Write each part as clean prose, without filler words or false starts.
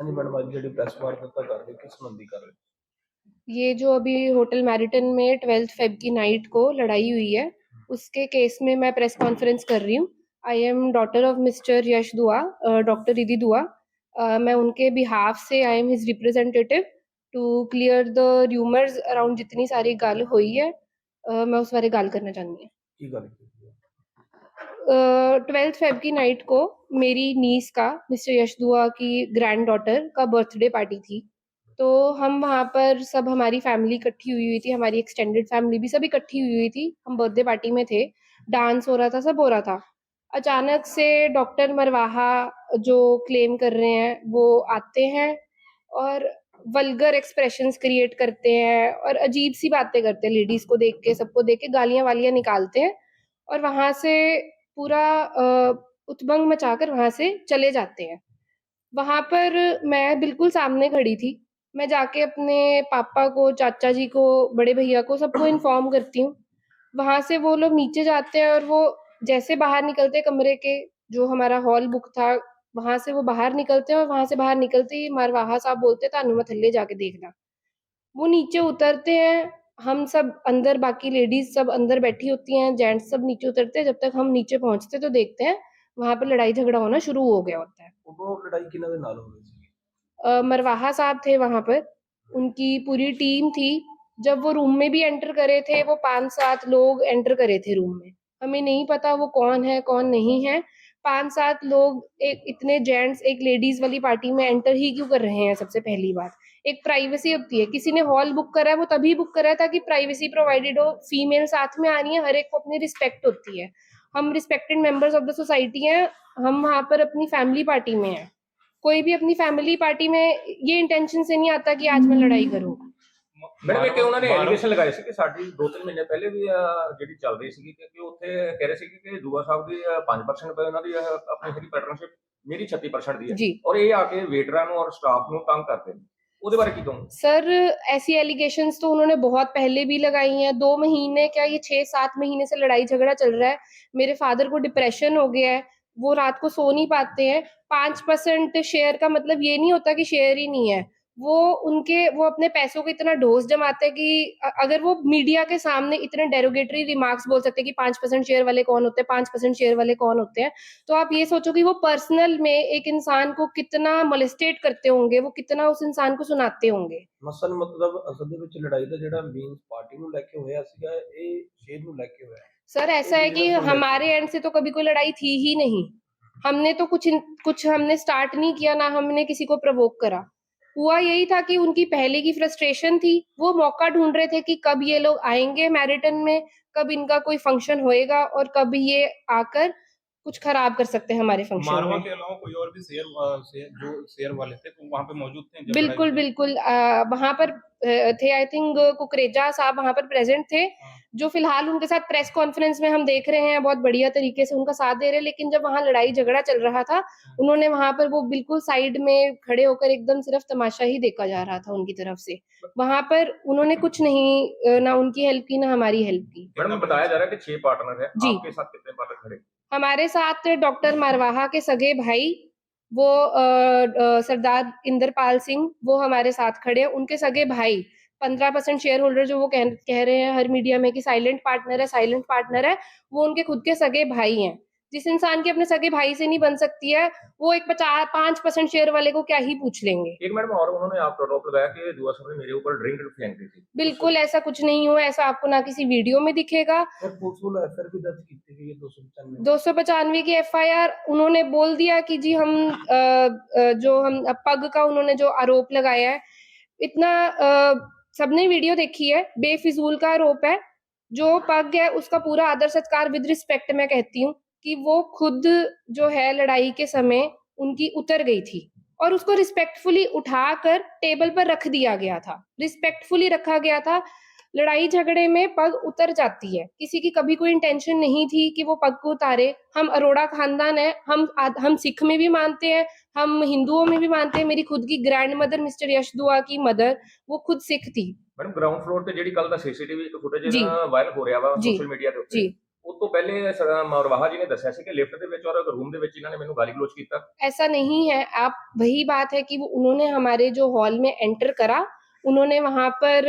हाँ जी मैडम, आज जी प्रेस वार्ता कर रहे किस संबंधी कर रहे? ये जो अभी होटल मैरिटन में 12 फ़ेब की नाइट को लड़ाई हुई है, उसके केस में मैं प्रेस कॉन्फ्रेंस कर रही हूँ। I am daughter of mister Yash Dua, doctor Riddhi Dua. मैं उनके बिहाफ से I am his representative to clear the rumours around जितनी सारी गल हुई है। मैं उस बारे गल करना चाहती हूँ। की गल की? 12 फ़ेब की नाइट को मेरी नीस का, मिस्टर यश दुआ की ग्रैंड डॉटर का बर्थडे पार्टी थी। तो हम वहाँ पर सब, हमारी फैमिली इकट्ठी हुई थी, हमारी एक्सटेंडेड फैमिली भी सब इकट्ठी हुई थी। हम बर्थडे पार्टी में थे, डांस हो रहा था, सब हो रहा था। अचानक से डॉक्टर मरवाहा जो क्लेम कर रहे हैं वो आते हैं और वल्गर एक्सप्रेशंस क्रिएट करते हैं और अजीब सी बातें करते हैं, लेडीज को देख के, सबको देख के गालियां वालियां निकालते हैं और वहां से पूरा उतबंग मचाकर वहां से चले जाते हैं। वहां पर मैं बिल्कुल सामने खड़ी थी। मैं जाके अपने पापा को, चाचा जी को, बड़े भैया को, सबको इन्फॉर्म करती हूँ। वहां से वो लोग नीचे जाते हैं और वो जैसे बाहर निकलते कमरे के, जो हमारा हॉल बुक था, वहां से वो बाहर निकलते हैं और वहां से बाहर निकलते ही मरवाहा साहब बोलते तानू मैं थल्ले जाके देखना। वो नीचे उतरते हैं, हम सब अंदर, बाकी लेडीज सब अंदर बैठी होती हैं, जेंट्स सब नीचे उतरते हैं। जब तक हम नीचे पहुंचते तो देखते हैं वहां पर लड़ाई झगड़ा होना शुरू हो गया होता है। वो लड़ाई किन्हां दे नाल हो रही थी? मरवाहा साहब थे वहां पर, उनकी पूरी टीम थी। जब वो रूम में भी एंटर करे थे, वो 5-7 लोग एंटर करे थे रूम में। हमें नहीं पता वो कौन है कौन नहीं है। 5-7 लोग, एक इतने जेंट्स एक लेडीज वाली पार्टी में एंटर ही क्यों कर रहे हैं? सबसे पहली बात, एक प्राइवेसी होती है। किसी ने हॉल बुक करा है, वो तभी बुक करा है ताकि प्राइवेसी प्रोवाइडेड हो। फीमेल साथ में आ रही है, हर एक को अपनी रिस्पेक्ट होती है। हम respected members of the society हैं। हम वहां पर अपनी फैमिली पार्टी में हैं। कोई भी अपनी फैमिली पार्टी में ये इंटेंशन से नहीं आता कि आज मैं लड़ाई करूं। ਮੈਡਮ ਇੱਕ ਉਹਨਾਂ ਨੇ ਐਲੀਗੇਸ਼ਨ ਲਗਾਏ ਸੀ ਕਿ ਸਾਡੀ 2-3 ਮਹੀਨੇ ਪਹਿਲੇ ਵੀ ਜਿਹੜੀ ਚੱਲ ਰਹੀ ਸੀਗੀ ਕਿ ਉੱਥੇ ਕਹਿ ਰਹੇ ਸੀ ਕਿ ਦੁਆ ਸਾਹਿਬ ਦੀ 5% ਰੁਪਏ ਉਹਨਾਂ ਦੀ ਆਪਣੀ ਜਿਹੜੀ ਪਾਰਟਨਰਸ਼ਿਪ ਮੇਰੀ 36% ਦੀ ਹੈ जी ਔਰ ਇਹ ਆ ਕੇ ਵੇਟਰਾਂ ਨੂੰ ਔਰ ਸਟਾਫ ਨੂੰ ਤੰਗ ਕਰਦੇ ਨੇ। ਉਹਦੇ ਬਾਰੇ ਕੀ ਕਹੋਗੇ? सर, ऐसी एलिगेशंस तो उन्होंने बहुत पहले भी लगाई हैं। 2 महीने क्या, ये 6-7 महीने से लड़ाई झगड़ा चल रहा है। मेरे फादर को डिप्रेशन हो गया है, वो रात को सो नहीं पाते हैं। 5% शेयर का मतलब ये नहीं होता कि शेयर ही नहीं है। वो अपने पैसों को इतना ढोस जमाते हैं कि अगर वो मीडिया के सामने इतने डेरोगेटरी रिमार्क्स बोल सकते हैं कि 5% शेयर वाले कौन होते हैं, 5% शेयर वाले कौन होते हैं, तो आप ये सोचो कि वो पर्सनल में एक इंसान को कितना मोलेस्टेट करते होंगे, वो कितना उस इंसान को सुनाते होंगे। ਮਸਲ ਮਤਲਬ ਅਸਲ ਦੇ ਵਿੱਚ ਲੜਾਈ ਦਾ ਜਿਹੜਾ ਮੇਨ ਪਾਰਟੀ ਨੂੰ ਲੈ ਕੇ ਹੋਇਆ ਸੀਗਾ, ਇਹ ਸ਼ੇਰ ਨੂੰ ਲੈ ਕੇ ਹੋਇਆ। सर, ऐसा है कि हमारे एंड से तो कभी कोई लड़ाई थी ही नहीं। हमने तो कुछ हमने स्टार्ट नहीं किया, ना हमने किसी को प्रवोक करा। हुआ यही था कि उनकी पहले की फ्रस्ट्रेशन थी, वो मौका ढूंढ रहे थे कि कब ये लोग आएंगे मैरिटन में, कब इनका कोई फंक्शन होएगा और कब ये आकर कुछ खराब कर सकते हैं हमारे फंक्शन मारवा में। के अलावा कोई और भी जो शेयर वाले थे वो वहाँ पे मौजूद थे जब बिल्कुल लड़ाई हुई? बिल्कुल, वहां पर थे, आई थिंक कुकरेजा साहब वहां पर प्रेजेंट थे, जो फिलहाल उनके साथ प्रेस कॉन्फ्रेंस में हम देख रहे हैं, बहुत बढ़िया तरीके से उनका साथ दे रहे हैं। लेकिन जब वहां लड़ाई झगड़ा चल रहा था, उन्होंने वहां पर वो बिल्कुल साइड में खड़े होकर एकदम सिर्फ तमाशा ही देखा जा रहा था उनकी तरफ से। वहां पर उन्होंने कुछ नहीं, ना उनकी हेल्प की ना हमारी हेल्प की। मैडम बताया जा रहा है कि 6 पार्टनर है, जी, आपके साथ कितने पार्टनर खड़े? हमारे साथ डॉक्टर मरवाहा के सगे भाई, वो सरदार इंद्रपाल सिंह, वो हमारे साथ खड़े हैं। उनके सगे भाई 15% शेयर होल्डर, जो वो कह रहे हैं हर मीडिया में कि साइलेंट पार्टनर है, साइलेंट पार्टनर है, वो उनके खुद के सगे भाई हैं। जिस इंसान की अपने सगे भाई से नहीं बन सकती है, वो एक 5% शेयर वाले को क्या ही पूछ लेंगे। एक मैडम और उन्होंने आप आरोप लगाया कि दुआ साहब ने मेरे ऊपर ड्रिंक फेंक दी थी। बिल्कुल ऐसा कुछ नहीं हुआ, ऐसा आपको ना किसी वीडियो में दिखेगा। सर पुलिस वालों एफआईआर भी दर्ज की गई है 295। 295 की एफआईआर उन्होंने बोल दिया कि जी हम जो हम पग का उन्होंने जो आरोप लगाया है, इतना सबने वीडियो देखी है, बेफिजूल का आरोप है। जो पग है उसका पूरा आदर सत्कार विद रिस्पेक्ट मैं कहती हूँ कि वो खुद जो है लड़ाई के समय उनकी उतर गई थी और उसको रिस्पेक्टफुली उठाकर टेबल पर रख दिया गया था, रिस्पेक्टफुली रखा गया था। लड़ाई झगड़े में पग उतर जाती है, किसी की कभी कोई इंटेंशन नहीं थी कि वो पग को उतारे। हम अरोड़ा खानदान है, हम सिख में भी मानते हैं, हम हिंदुओं में भी मानते हैं। मेरी खुद की ग्रैंड मदर मिस्टर यश दुआ की मदर, वो खुद सिख थी। मैडम ग्राउंड फ्लोर ਤੇ ਜਿਹੜੀ ਕੱਲ ਦਾ ਸੀਸੀਟੀਵੀ ਇੱਕ ਫੁਟੇਜ जी ਵਾਇਰਲ ਹੋ ਰਿਹਾ ਵਾ जी ਸੋਸ਼ਲ ਮੀਡੀਆ ਦੇ ਉੱਤੇ, जी ਉਹ ਤੋਂ ਪਹਿਲੇ ਮਰਵਾਹਾ ਜੀ ਨੇ ਦੱਸਿਆ ਸੀ ਕਿ ਲਿਫਟ ਦੇ ਵਿੱਚ ਔਰ ਰੂਮ ਦੇ ਵਿੱਚ ਇਹਨਾਂ ਨੇ ਮੈਨੂੰ ਗਾਲੀ ਗਲੋਚ ਕੀਤਾ। ऐसा नहीं है। आप वही बात है कि वो उन्होंने हमारे जो हॉल में एंटर करा, उन्होंने वहां पर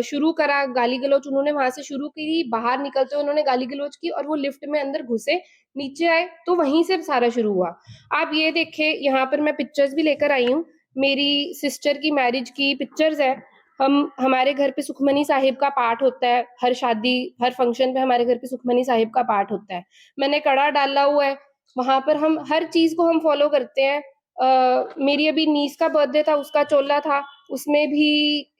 शुरू करा गाली गलौज, उन्होंने वहां से शुरू की, बाहर निकलते हुए उन्होंने गाली गलौज की और वो लिफ्ट में अंदर घुसे, नीचे आए तो वहीं से सारा शुरू हुआ। आप ये देखे, यहाँ पर मैं पिक्चर्स भी लेकर आई हूँ, मेरी सिस्टर की मैरिज की पिक्चर्स है। हमारे घर पे सुखमनी साहिब का पाठ होता है, हर शादी हर फंक्शन पे हमारे घर पे सुखमनी साहिब का पाठ होता है। मैंने कड़ा डाला हुआ है, वहां पर हम हर चीज को हम फॉलो करते हैं। मेरी अभी नीस का बर्थडे था, उसका चोला था, उसमें भी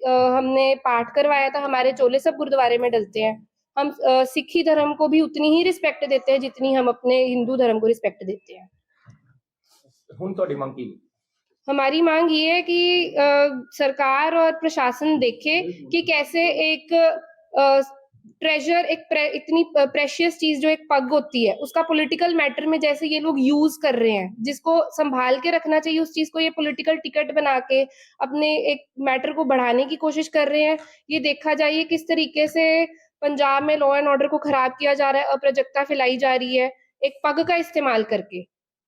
हमने पाठ करवाया था। हमारे चोले सब गुरुद्वारे में डलते हैं। हम सिखी धर्म को भी उतनी ही रिस्पेक्ट देते हैं जितनी हम अपने हिंदू धर्म को रिस्पेक्ट देते हैं। ਹੁਣ ਤੁਹਾਡੀ मंग की? हमारी मांग ये है कि सरकार और प्रशासन देखे कि कैसे एक ट्रेजर, इतनी प्रेशियस चीज जो एक पग होती है, उसका पॉलिटिकल मैटर में जैसे ये लोग यूज कर रहे हैं, जिसको संभाल के रखना चाहिए उस चीज को ये पॉलिटिकल टिकट बना के अपने एक मैटर को बढ़ाने की कोशिश कर रहे हैं। ये देखा जाए किस तरीके से पंजाब में लॉ एंड ऑर्डर को खराब किया जा रहा है, अराजकता फैलाई जा रही है एक पग का इस्तेमाल करके,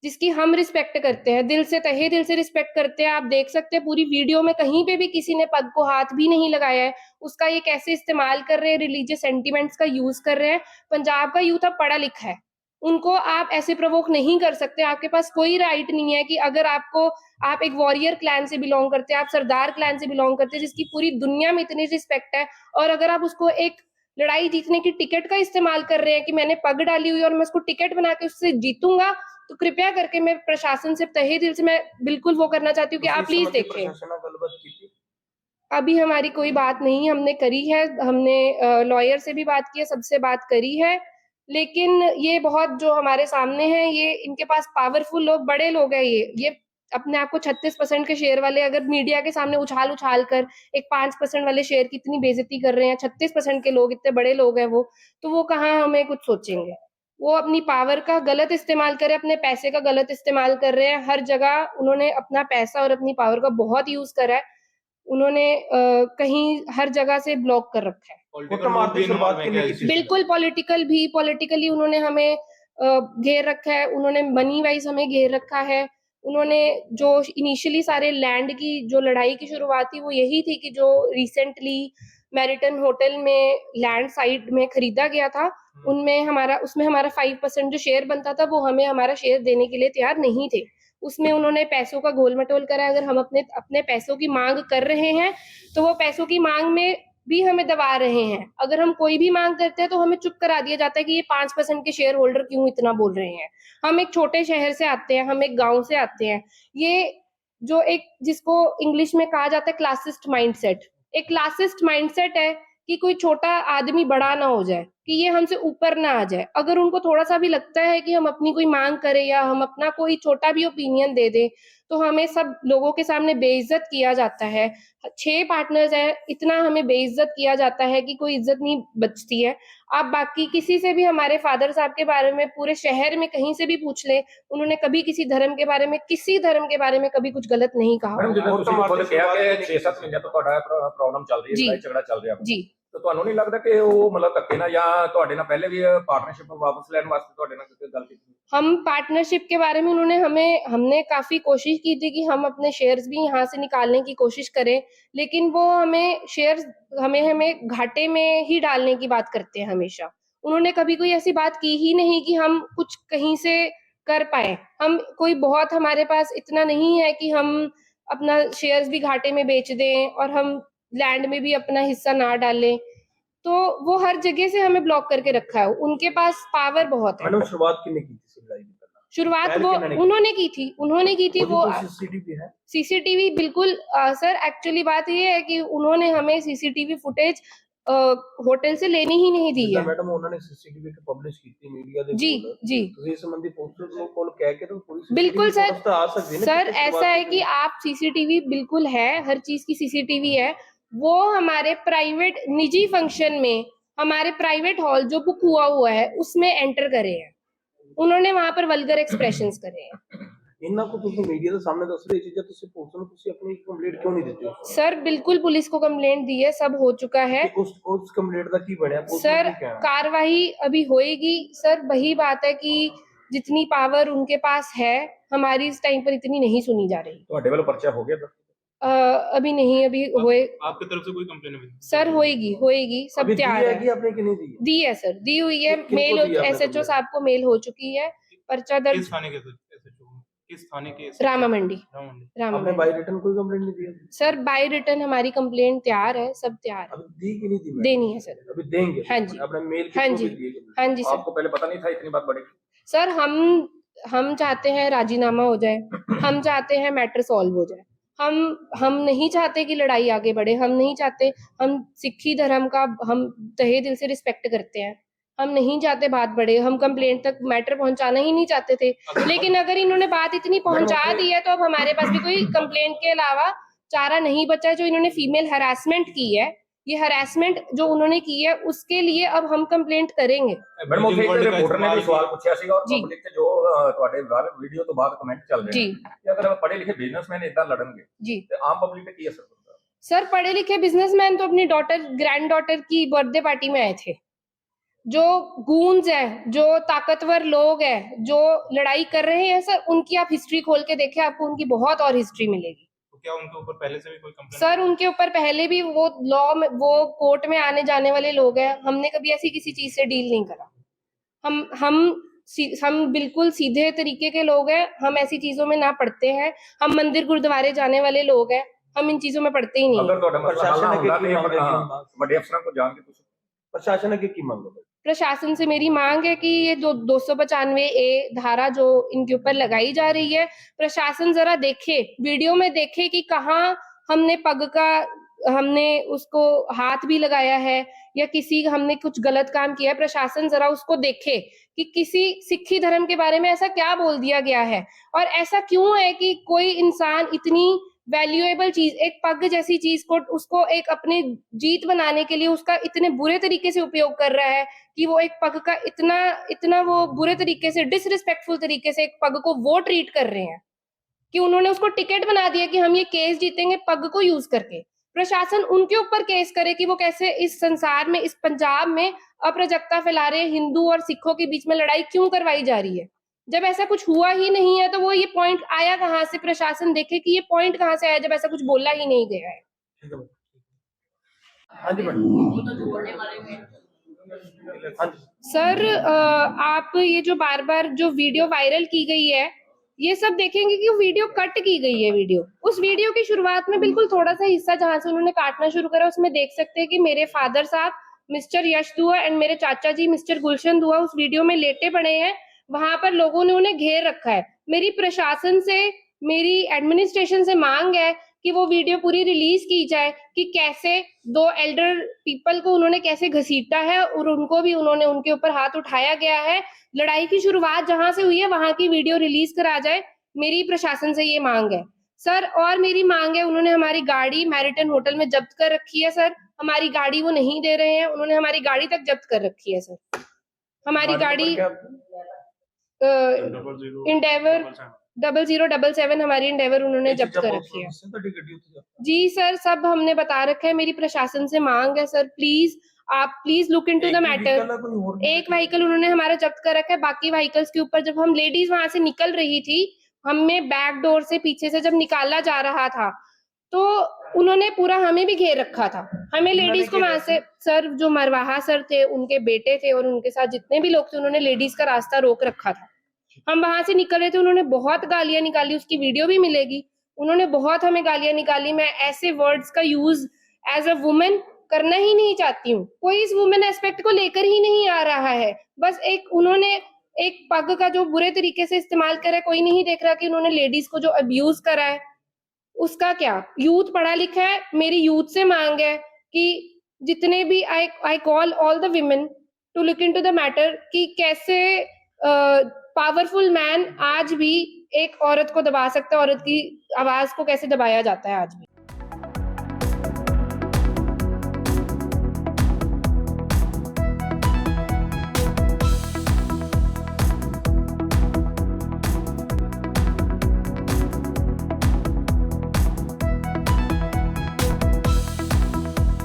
जिसकी हम रिस्पेक्ट करते हैं, दिल से, तहे दिल से रिस्पेक्ट करते हैं। आप देख सकते हैं पूरी वीडियो में कहीं पे भी किसी ने पग को हाथ भी नहीं लगाया है। उसका ये कैसे इस्तेमाल कर रहे हैं, रिलीजियस सेंटिमेंट्स का यूज कर रहे हैं। पंजाब का यूथ अब पढ़ा लिखा है, उनको आप ऐसे प्रोवोक नहीं कर सकते। आपके पास कोई राइट नहीं है कि अगर आप एक वॉरियर क्लैन से बिलोंग करते हैं, आप सरदार क्लैन से बिलोंग करते हैं, जिसकी पूरी दुनिया में इतनी रिस्पेक्ट है, और अगर आप उसको एक लड़ाई जीतने की टिकट का इस्तेमाल कर रहे हैं कि मैंने पग डाली हुई और मैं उसको टिकट बना के उससे जीतूंगा, तो कृपया करके मैं प्रशासन से तहे दिल से मैं बिल्कुल वो करना चाहती हूँ कि आप प्लीज देखें। अभी हमारी कोई बात नहीं हमने करी है, हमने लॉयर से भी बात की है, सबसे बात करी है, लेकिन ये बहुत जो हमारे सामने है, ये इनके पास पावरफुल लोग, बड़े लोग हैं, ये अपने आप को 36% के शेयर वाले अगर मीडिया के सामने उछाल उछाल कर एक 5% वाले शेयर की इतनी बेइज्जती कर रहे हैं, 36% के लोग, इतने बड़े लोग हैं वो, तो वो कहाँ हमें कुछ सोचेंगे। वो अपनी पावर का गलत इस्तेमाल कर रहे हैं, अपने पैसे का गलत इस्तेमाल कर रहे हैं। हर जगह उन्होंने अपना पैसा और अपनी पावर का बहुत यूज करा है। उन्होंने कहीं हर जगह से ब्लॉक कर रखा है। बिल्कुल पॉलिटिकली उन्होंने हमें घेर रखा है, उन्होंने मनी वाइज हमें घेर रखा है। उन्होंने जो इनिशियली सारे लैंड की जो लड़ाई की शुरुआत थी वो यही थी कि जो रिसेंटली मैरिटन होटल में लैंड साइड में खरीदा गया था, उसमें हमारा 5% जो शेयर बनता था वो हमें हमारा शेयर देने के लिए तैयार नहीं थे। उसमें उन्होंने पैसों का गोल मटोल करा। अगर हम अपने पैसों की मांग कर रहे हैं तो वो पैसों की मांग में भी हमें दबा रहे हैं। अगर हम कोई भी मांग करते हैं तो हमें चुप करा दिया जाता है कि ये 5% के शेयर होल्डर क्यों इतना बोल रहे हैं। हम एक छोटे शहर से आते हैं, हम एक गांव से आते हैं। ये जो एक जिसको इंग्लिश में कहा जाता है क्लासिस्ट माइंडसेट, एक क्लासिस्ट माइंडसेट है कि कोई छोटा आदमी बड़ा ना हो जाए, कि ये हमसे ऊपर ना आ जाए। अगर उनको थोड़ा सा भी लगता है कि हम अपनी कोई मांग करें या हम अपना कोई छोटा भी ओपिनियन दे दें तो हमें सब लोगों के सामने बेइज्जत किया जाता है। 6 पार्टनर्स हैं, इतना हमें बेइज्जत किया जाता है कि कोई इज्जत नहीं बचती है। आप बाकी किसी से भी हमारे फादर साहब के बारे में पूरे शहर में कहीं से भी पूछ ले, उन्होंने कभी किसी धर्म के बारे में कभी कुछ गलत नहीं कहा। मैडम जिद्दां ਤੁਸੀਂ ਖੁਦ ਕਿਹਾ ਕਿ 6-7 ਮਹੀਨੇ ਤੋਂ ਤੁਹਾਡਾ ਪ੍ਰੋਬਲਮ ਚੱਲ ਰਹੀ ਹੈ, ਲੜਾਈ ਝਗੜਾ ਚੱਲ ਰਿਹਾ जी ਤਾਂ ਤੁਹਾਨੂੰ ਨਹੀਂ ਲੱਗਦਾ ਕਿ ਉਹ ਮਤਲਬ ਧੱਕੇ ਨਾਲ ਜਾਂ ਤੁਹਾਡੇ ਨਾਲ ਪਹਿਲੇ ਵੀ ਪਾਰਟਨਰਸ਼ਿਪ ਵਾਪਸ ਲੈਣ ਵਾਸਤੇ ਤੁਹਾਡੇ ਨਾਲ ਕਿਤੇ ਗੱਲ ਕੀਤੀ? हम पार्टनरशिप के बारे में हमने काफी कोशिश की थी कि हम अपने शेयर्स भी यहाँ से निकालने की कोशिश करें, लेकिन वो हमें शेयर्स हमें घाटे में ही डालने की बात करते हैं हमेशा। उन्होंने कभी कोई ऐसी बात की ही नहीं कि हम कुछ कहीं से कर पाए। हमारे पास इतना नहीं है कि हम अपना शेयर्स भी घाटे में बेच दें और हम लैंड में भी अपना हिस्सा ना डालें। तो वो हर जगह से हमें ब्लॉक करके रखा है। उनके पास पावर बहुत है। मैडम शुरुआत किसने की थी लड़ाई की? शुरुआत पहले वो किन्होंने की? उन्होंने की थी। वो सीसीटीवी है? सीसीटीवी बिल्कुल सर, एक्चुअली बात ये है कि उन्होंने हमें सीसीटीवी फुटेज होटल से लेनी ही नहीं दी है। मैडम उन्होंने सीसीटीवी के पब्लिश की थी मीडिया दे जी कोल। जी तो इस संबंधी पुलिस लोग कोल कह के तो पुलिस बिल्कुल सर, आ सकती है ना। सर ऐसा है कि आप सीसीटीवी बिल्कुल है, हर चीज की सीसीटीवी है। वो हमारे प्राइवेट निजी फंक्शन में हमारे प्राइवेट हॉल जो बुक हुआ है उसमें एंटर करे हैं, उन्होंने वहां पर वल्गर एक्सप्रेशंस करे हैं। ਇਹਨਾਂ ਕੋ ਤੁਸੀਂ ਮੀਡੀਆ ਦੇ ਸਾਹਮਣੇ ਦੱਸ ਰਹੇ ਚੀਜ਼ਾਂ, ਤੁਸੀਂ ਪੁਲਿਸ ਨੂੰ ਤੁਸੀਂ ਆਪਣੀ ਕੰਪਲੀਟ ਕਿਉਂ ਨਹੀਂ ਦਿੱਤੀ? सर बिल्कुल पुलिस को कंप्लेंट दी है, सब हो चुका है ਤੇ ਉਸ ਕੰਪਲੀਟ ਦਾ ਕੀ ਬਣਿਆ? ਪੁਲਿਸ ਨੂੰ सर। ਕੀ ਕਹਿਣਾ? कार्रवाई अभी होएगी सर। वही बात है कि जितनी पावर उनके पास है हमारी इस टाइम पर इतनी नहीं सुनी जा रही। ਤੁਹਾਡੇ ਵੱਲੋਂ ਪਰਚਾ ਹੋ ਗਿਆ ਦਰਜ? अभी नहीं, अभी होए आपकी तरफ से कोई कंप्लेन अभी? सर, होएगी सब अभी दी तैयार है है। कि आपने कि नहीं दी है? दी है सर, दी हुई है। किनको मेल दी है आपने एसएचओ कंप्लेंट? साहब को मेल हो चुकी है। पर्चा किस दर्ज थाने के SHO? किस थाने के? रामा मंडी। रामा मंडी। रामा आपने मंडी बाय रिटर्न कोई कंप्लेंट नहीं दी है? सर, बाय रिटर्न हमारी कंप्लेंट तैयार है, सब तैयार है। अभी दी कि नहीं दी? मैडम? देनी है सर। अभी देंगे? हाँ जी। आपने मेल हाँ किसको जी। भी दिए? हाँ जी सर। आपको पहले पता नहीं था इतनी बात बढ़ेगी? सर हम चाहते हैं राजीनामा हो जाए, हम चाहते हैं मैटर सॉल्व हो जाए। हम नहीं चाहते कि लड़ाई आगे बढ़े, हम नहीं चाहते। हम सिखी धर्म का हम तहे दिल से रिस्पेक्ट करते हैं, हम नहीं चाहते बात बढ़े। हम कंप्लेंट तक मैटर पहुंचाना ही नहीं चाहते थे, लेकिन अगर इन्होंने बात इतनी पहुंचा दी है तो अब हमारे पास भी कोई कंप्लेंट के अलावा चारा नहीं बचा है। जो इन्होंने फीमेल हरासमेंट की है, ये हरासमेंट जो उन्होंने की है उसके लिए अब हम कंप्लेंट करेंगे। ਮੈਡਮ ਉੱਥੇ ਇੱਕ ਰਿਪੋਰਟਰ ਨੇ ਵੀ ਸਵਾਲ ਪੁੱਛਿਆ ਸੀਗਾ ਔਰ ਜੀ। ਪਬਲਿਕ ਤੇ ਜੋ ਤੁਹਾਡੇ ਵੀਡੀਓ ਤੋਂ ਬਾਅਦ ਕਮੈਂਟ ਚੱਲ ਰਹੇ ਜੀ। ਨੇ ਕਿ ਅਗਰ ਪੜ੍ਹੇ ਲਿਖੇ ਬਿਜ਼ਨਸਮੈਨ ਇਦਾਂ ਲੜਨਗੇ जी ਤੇ ਆਮ ਪਬਲਿਕ ਤੇ ਕੀ ਅਸਰ ਹੁੰਦਾ? सर, पढ़े लिखे बिजनेसमैन तो अपनी ग्रैंड डॉटर की बर्थडे पार्टी में आए थे। जो गूंज है, जो ताकतवर लोग हैं, जो लड़ाई कर रहे हैं सर, उनकी आप हिस्ट्री खोल के देखें, आपको उनकी बहुत और हिस्ट्री मिलेगी। तो क्या उनके ऊपर पहले से भी कोई कंप्लेन? सर, उनके ऊपर पहले भी वो लॉ में, वो कोर्ट में आने जाने वाले लोग हैं। हमने कभी ऐसी किसी चीज से डील नहीं करा। हम बिल्कुल सीधे तरीके के लोग हैं। हम ऐसी चीजों में ना पड़ते हैं। हम मंदिर गुरुद्वारे जाने वाले लोग हैं, हम इन चीजों में पड़ते ही नहीं ਅਗਰ हैं। ਤੁਹਾਡਾ ਮਸਲਾ ਹੱਲ ਨਾ ਪ੍ਰਸ਼ਾਸਨ ਅੱਗੇ ਹੁੰਦਾ ਕੀ ਤੇ ਮੰਗ ਹੈ? ਵੱਡੇ ਅਫਸਰਾਂ ਕੋਲ ਜਾਣ ਕੇ ਤੁਸੀਂ प्रशासन अगे की मांग है? प्रशासन से मेरी मांग है कि ये जो 295A धारा जो इनके ऊपर लगाई जा रही है, प्रशासन जरा देखे, वीडियो में देखे कि कहाँ हमने पग का, हमने उसको हाथ भी लगाया है या किसी हमने कुछ गलत काम किया है। प्रशासन जरा उसको देखे कि किसी सिखी धर्म के बारे में ऐसा क्या बोल दिया गया है और ऐसा क्यों है कि कोई इंसान इतनी वैल्यूएबल चीज, एक पग जैसी चीज को, उसको एक अपनी जीत बनाने के लिए उसका इतने बुरे तरीके से उपयोग कर रहा है कि वो एक पग का इतना वो बुरे तरीके से, डिसरिस्पेक्टफुल तरीके से एक पग को वो ट्रीट कर रहे हैं कि उन्होंने उसको टिकट बना दिया कि हम ये केस जीतेंगे पग को यूज करके। प्रशासन उनके ऊपर केस करे कि वो कैसे इस संसार में, इस पंजाब में अराजकता फैला रहे, हिंदू और सिखों के बीच में लड़ाई क्यों करवाई जा रही है जब ऐसा कुछ हुआ ही नहीं है। तो वो ये पॉइंट आया कहाँ से? प्रशासन देखे कि ये पॉइंट कहाँ से आया जब ऐसा कुछ बोला ही नहीं गया है। हाँ जी मैडम। हाँ जी। सर, आप ये जो बार बार जो वीडियो वायरल की गई है, ये सब देखेंगे कि वीडियो कट की गई है। वीडियो, उस वीडियो की शुरुआत में बिल्कुल थोड़ा सा हिस्सा जहां से उन्होंने काटना शुरू करा, उसमें देख सकते हैं कि मेरे फादर साहब मिस्टर यश दुआ एंड मेरे चाचा जी मिस्टर गुलशन दुआ उस वीडियो में लेटे पड़े हैं। वहां पर लोगों ने उन्हें घेर रखा है। मेरी प्रशासन से, मेरी एडमिनिस्ट्रेशन से मांग है कि वो वीडियो पूरी रिलीज की जाए कि कैसे 2 एल्डर पीपल को उन्होंने कैसे घसीटा है और उनको भी उन्होंने उनके ऊपर हाथ उठाया गया है। लड़ाई की शुरुआत जहां से हुई है वहां की वीडियो रिलीज करा जाए, मेरी प्रशासन से ये मांग है सर। और मेरी मांग है, उन्होंने हमारी गाड़ी मैरिटन होटल में जब्त कर रखी है सर। हमारी गाड़ी वो नहीं दे रहे हैं, उन्होंने हमारी गाड़ी तक जब्त कर रखी है सर। हमारी गाड़ी इंडेवर 0077 हमारी इंडेवर उन्होंने जब्त कर रखी है। जी सर, सब हमने बता रखा है। मेरी प्रशासन से मांग है सर, आप please look into the matter. एक व्हीकल उन्होंने हमारा जब्त कर रखा है, बाकी व्हीकल्स के ऊपर जब हम लेडीज वहां से निकल रही थी, हमें बैक डोर से पीछे से जब निकाला जा रहा था तो उन्होंने पूरा हमें भी घेर रखा था। हमें लेडीज को वहां से, सर जो मरवाहा सर थे, उनके बेटे थे और उनके साथ जितने भी लोग थे, उन्होंने लेडीज का रास्ता रोक रखा था। हम वहां से निकल रहे थे, उन्होंने बहुत गालियां निकाली, उसकी वीडियो भी मिलेगी। उन्होंने बहुत हमें गालियां निकाली। मैं ऐसे वर्ड्स का यूज एज अ वुमेन करना ही नहीं चाहती हूँ। कोई इस वुमेन एस्पेक्ट को लेकर ही नहीं आ रहा है। बस एक उन्होंने एक पग का जो बुरे तरीके से इस्तेमाल करा है, कोई नहीं देख रहा कि उन्होंने लेडीज को जो अब्यूज करा है उसका क्या। यूथ पढ़ा लिखा है, मेरी यूथ से मांग है कि जितने भी I call all the women to look into the matter कि कैसे पावरफुल मैन आज भी एक औरत को दबा सकता है, औरत की आवाज को कैसे दबाया जाता है आज भी।